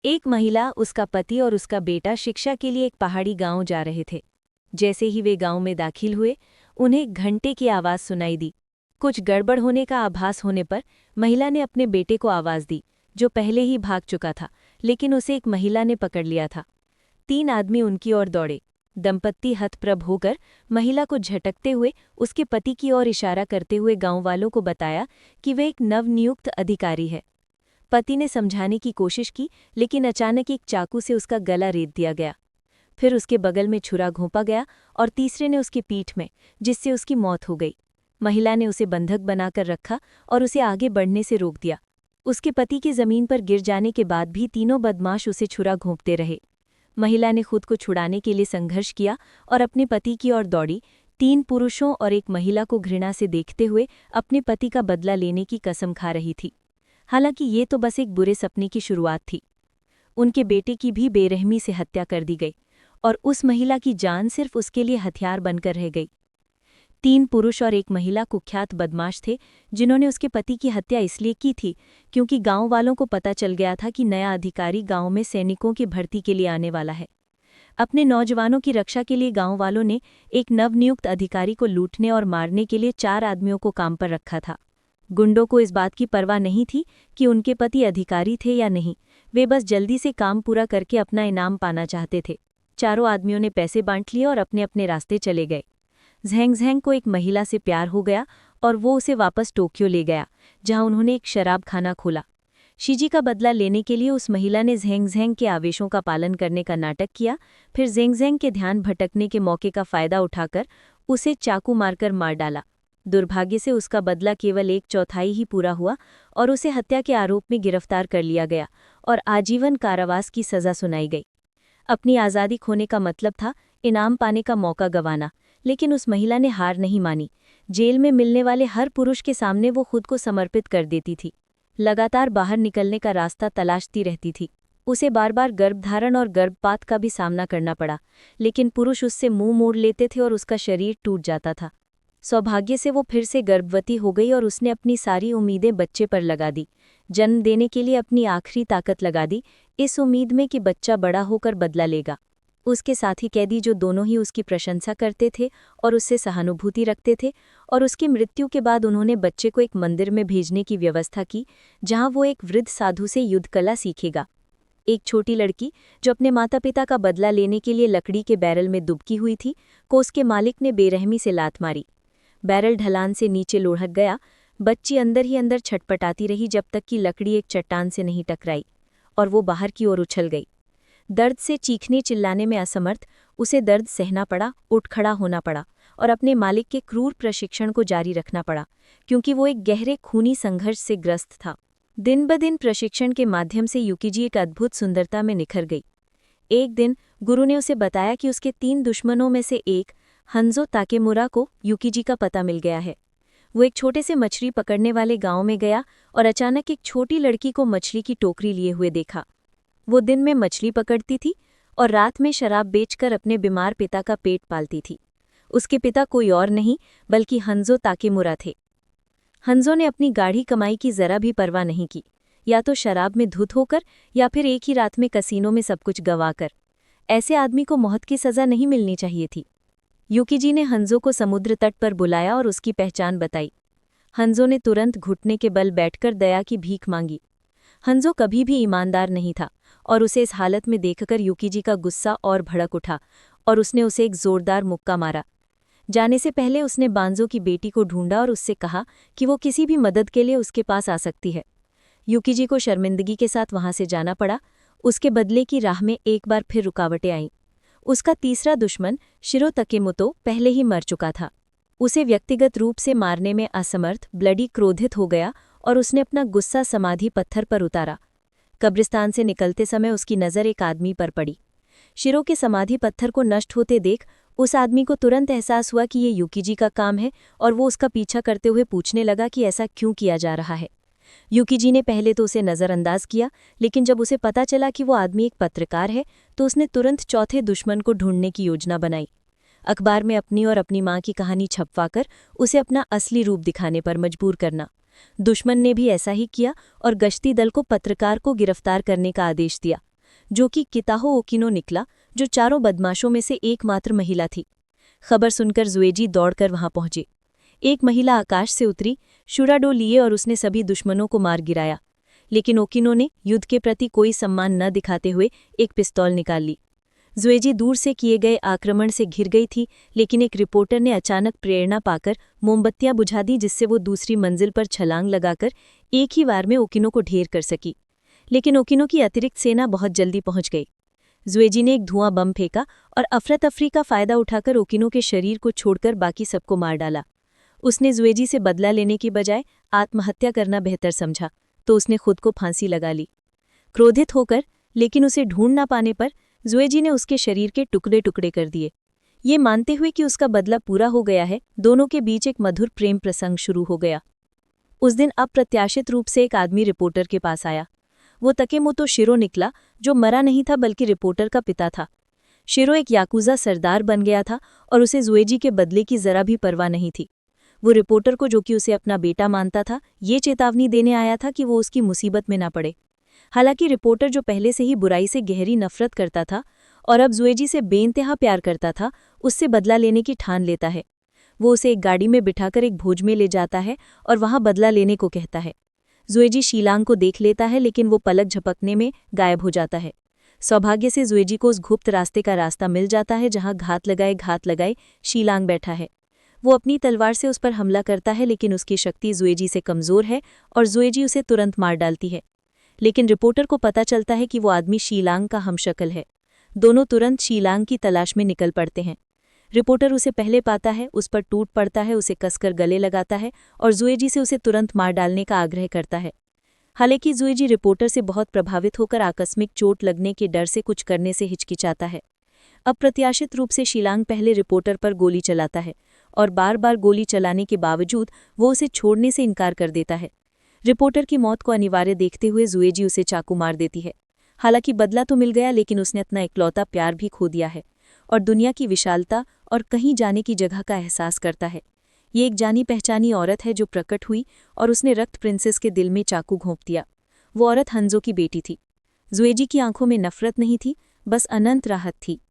एक महिला, उसका पति और उसका बेटा शिक्षा के लिए एक पहाड़ी गांव जा रहे थे। जैसे ही वे गांव में दाखिल हुए, उन्हें एक घंटे की आवाज़ सुनाई दी। कुछ गड़बड़ होने का आभास होने पर महिला ने अपने बेटे को आवाज़ दी, जो पहले ही भाग चुका था, लेकिन उसे एक महिला ने पकड़ लिया था। 3 आदमी उनकी ओर दौड़े। दंपत्ति हतप्रभ होकर महिला को झटकते हुए उसके पति की ओर इशारा करते हुए गांव वालों को बताया कि वे एक नवनियुक्त अधिकारी है। पति ने समझाने की कोशिश की, लेकिन अचानक एक चाकू से उसका गला रेत दिया गया। फिर उसके बगल में छुरा घोंपा गया और तीसरे ने उसकी पीठ में, जिससे उसकी मौत हो गई। महिला ने उसे बंधक बनाकर रखा और उसे आगे बढ़ने से रोक दिया। उसके पति के जमीन पर गिर जाने के बाद भी तीनों बदमाश उसे छुरा घोंपते रहे। महिला ने खुद को छुड़ाने के लिए संघर्ष किया और अपने पति की ओर दौड़ी। 3 पुरुषों और एक महिला को घृणा से देखते हुए अपने पति का बदला लेने की कसम खा रही थी। हालांकि ये तो बस एक बुरे सपने की शुरुआत थी। उनके बेटे की भी बेरहमी से हत्या कर दी गई और उस महिला की जान सिर्फ उसके लिए हथियार बनकर रह गई। 3 पुरुष और एक महिला कुख्यात बदमाश थे, जिन्होंने उसके पति की हत्या इसलिए की थी क्योंकि गांव वालों को पता चल गया था कि नया अधिकारी गांव में सैनिकों की भर्ती के लिए आने वाला है। अपने नौजवानों की रक्षा के लिए गांव वालों ने एक नवनियुक्त अधिकारी को लूटने और मारने के लिए 4 आदमियों को काम पर रखा था। गुंडों को इस बात की परवाह नहीं थी कि उनके पति अधिकारी थे या नहीं। वे बस जल्दी से काम पूरा करके अपना इनाम पाना चाहते थे। चारों आदमियों ने पैसे बांट लिए और अपने अपने रास्ते चले गए। झेंगझेंग को एक महिला से प्यार हो गया और वो उसे वापस टोक्यो ले गया, जहां उन्होंने एक शराब खाना खोला। शीजी का बदला लेने के लिए उस महिला ने झेंगझेंग के आवेशों का पालन करने का नाटक किया। फिर झेंगझेंग के ध्यान भटकने के मौके का फायदा उठाकर उसे चाकू मारकर मार डाला। दुर्भाग्य से उसका बदला केवल 1/4 ही पूरा हुआ और उसे हत्या के आरोप में गिरफ्तार कर लिया गया और आजीवन कारावास की सजा सुनाई गई। अपनी आज़ादी खोने का मतलब था इनाम पाने का मौका गंवाना, लेकिन उस महिला ने हार नहीं मानी। जेल में मिलने वाले हर पुरुष के सामने वो खुद को समर्पित कर देती थी। लगातार बाहर निकलने का रास्ता तलाशती रहती थी। उसे बार बार गर्भधारण और गर्भपात का भी सामना करना पड़ा, लेकिन पुरुष उससे मुंह मोड़ लेते थे और उसका शरीर टूट जाता था। सौभाग्य से वो फिर से गर्भवती हो गई और उसने अपनी सारी उम्मीदें बच्चे पर लगा दी। जन्म देने के लिए अपनी आखिरी ताकत लगा दी, इस उम्मीद में कि बच्चा बड़ा होकर बदला लेगा। उसके साथी कैदी, जो दोनों ही उसकी प्रशंसा करते थे और उससे सहानुभूति रखते थे, और उसकी मृत्यु के बाद उन्होंने बच्चे को एक मंदिर में भेजने की व्यवस्था की, जहां वो एक वृद्ध साधु से युद्ध कला सीखेगा। एक छोटी लड़की, जो अपने माता पिता का बदला लेने के लिए लकड़ी के बैरल में दुबकी हुई थी, को उसके मालिक ने बेरहमी से लात मारी। बैरल ढलान से नीचे लुढ़क गया। बच्ची अंदर ही अंदर छटपटाती रही जब तक कि लकड़ी एक चट्टान से नहीं टकराई और वो बाहर की ओर उछल गई। दर्द से चीखने चिल्लाने में असमर्थ उसे दर्द सहना पड़ा, उठ खड़ा होना पड़ा और अपने मालिक के क्रूर प्रशिक्षण को जारी रखना पड़ा, क्योंकि वो एक गहरे खूनी संघर्ष से ग्रस्त था। दिन ब दिन प्रशिक्षण के माध्यम से युकिजी एक अद्भुत सुंदरता में निखर गई। एक दिन गुरु ने उसे बताया कि उसके 3 दुश्मनों में से एक, हंजो ताकेमुरा, को युकिजी का पता मिल गया है। वो एक छोटे से मछली पकड़ने वाले गांव में गया और अचानक एक छोटी लड़की को मछली की टोकरी लिए हुए देखा। वो दिन में मछली पकड़ती थी और रात में शराब बेचकर अपने बीमार पिता का पेट पालती थी। उसके पिता कोई और नहीं बल्कि हंजो ताकेमुरा थे। हंजो ने अपनी गाढ़ी कमाई की जरा भी परवाह नहीं की, या तो शराब में धुत होकर या फिर एक ही रात में कसीनों में सब कुछ गंवाकर। ऐसे आदमी को मौत की सजा नहीं मिलनी चाहिए थी। युकिजी ने हंजो को समुद्र तट पर बुलाया और उसकी पहचान बताई। हंजो ने तुरंत घुटने के बल बैठकर दया की भीख मांगी। हंजो कभी भी ईमानदार नहीं था और उसे इस हालत में देखकर युकिजी का गुस्सा और भड़क उठा और उसने उसे एक जोरदार मुक्का मारा। जाने से पहले उसने बांजो की बेटी को ढूंढा और उससे कहा कि वो किसी भी मदद के लिए उसके पास आ सकती है। युकिजी को शर्मिंदगी के साथ वहां से जाना पड़ा। उसके बदले की राह में एक बार फिर रुकावटें आईं। उसका तीसरा दुश्मन, शिरो तकेमुतो, पहले ही मर चुका था। उसे व्यक्तिगत रूप से मारने में असमर्थ ब्लडी क्रोधित हो गया और उसने अपना गुस्सा समाधि पत्थर पर उतारा। कब्रिस्तान से निकलते समय उसकी नज़र एक आदमी पर पड़ी। शिरो के समाधि पत्थर को नष्ट होते देख उस आदमी को तुरंत एहसास हुआ कि ये युकिजी का काम है और वो उसका पीछा करते हुए पूछने लगा कि ऐसा क्यों किया जा रहा है। युकिजी ने पहले तो उसे नज़रअंदाज किया, लेकिन जब उसे पता चला कि वो आदमी एक पत्रकार है तो उसने तुरंत चौथे दुश्मन को ढूंढने की योजना बनाई। अखबार में अपनी और अपनी माँ की कहानी छपवाकर उसे अपना असली रूप दिखाने पर मजबूर करना। दुश्मन ने भी ऐसा ही किया और गश्ती दल को पत्रकार को गिरफ्तार करने का आदेश दिया। जो कि किताहो ओकिनो निकला, जो चारों बदमाशों में से एकमात्र महिला थी। खबर सुनकर जुएजी दौड़कर वहां पहुंचे। एक महिला आकाश से उतरी, शुराडो लिए और उसने सभी दुश्मनों को मार गिराया। लेकिन ओकिनो ने युद्ध के प्रति कोई सम्मान न दिखाते हुए एक पिस्तौल निकाल ली। जुएजी दूर से किए गए आक्रमण से घिर गई थी, लेकिन एक रिपोर्टर ने अचानक प्रेरणा पाकर मोमबत्तियां बुझा दी, जिससे वो दूसरी मंजिल पर छलांग लगाकर एक ही वार में ओकिनो को ढेर कर सकी। लेकिन ओकिनो की अतिरिक्त सेना बहुत जल्दी पहुंच गई। जुएजी ने एक धुआं बम फेंका और अफरा-तफरी का फायदा उठाकर ओकिनो के शरीर को छोड़कर बाकी सबको मार डाला। उसने जुएजी से बदला लेने की बजाय आत्महत्या करना बेहतर समझा, तो उसने खुद को फांसी लगा ली। क्रोधित होकर, लेकिन उसे ढूंढ ना पाने पर, जुएजी ने उसके शरीर के टुकड़े टुकड़े कर दिए। ये मानते हुए कि उसका बदला पूरा हो गया है, दोनों के बीच एक मधुर प्रेम प्रसंग शुरू हो गया। उस दिन अप्रत्याशित रूप से एक आदमी रिपोर्टर के पास आया। वो तकेमोतो शिरो निकला, जो मरा नहीं था बल्कि रिपोर्टर का पिता था। शिरो एक याकुजा सरदार बन गया था और उसे जुएजी के बदले की जरा भी परवाह नहीं थी। वो रिपोर्टर को, जो कि उसे अपना बेटा मानता था, ये चेतावनी देने आया था कि वो उसकी मुसीबत में ना पड़े। हालांकि रिपोर्टर, जो पहले से ही बुराई से गहरी नफरत करता था और अब जुएजी से बेइंतहा प्यार करता था, उससे बदला लेने की ठान लेता है। वो उसे एक गाड़ी में बिठाकर एक भोज में ले जाता है और वहां बदला लेने को कहता है। जुएजी शीलांग को देख लेता है, लेकिन वो पलक झपकने में गायब हो जाता है। सौभाग्य से जुएजी को उस गुप्त रास्ते का रास्ता मिल जाता है जहां घात लगाए शीलांग बैठा है। वो अपनी तलवार से उस पर हमला करता है, लेकिन उसकी शक्ति जुएजी से कमजोर है और जुएजी उसे तुरंत मार डालती है। लेकिन रिपोर्टर को पता चलता है कि वो आदमी शीलांग का हमशक्ल है। दोनों तुरंत शीलांग की तलाश में निकल पड़ते हैं। रिपोर्टर उसे पहले पाता है, उस पर टूट पड़ता है, उसे कसकर गले लगाता है और जुएजी से उसे तुरंत मार डालने का आग्रह करता है। हालांकि जुएजी रिपोर्टर से बहुत प्रभावित होकर आकस्मिक चोट लगने के डर से कुछ करने से हिचकिचाता है। अप्रत्याशित रूप से शीलांग पहले रिपोर्टर पर गोली चलाता है और बार बार गोली चलाने के बावजूद वो उसे छोड़ने से इनकार कर देता है। रिपोर्टर की मौत को अनिवार्य देखते हुए जुएजी उसे चाकू मार देती है। हालांकि बदला तो मिल गया, लेकिन उसने अपना इकलौता प्यार भी खो दिया है और दुनिया की विशालता और कहीं जाने की जगह का एहसास करता है। ये एक जानी पहचानी औरत है जो प्रकट हुई और उसने रक्त प्रिंसेस के दिल में चाकू घोंप दिया। वो औरत हंजो की बेटी थी। जुएजी की आंखों में नफरत नहीं थी, बस अनंत राहत थी।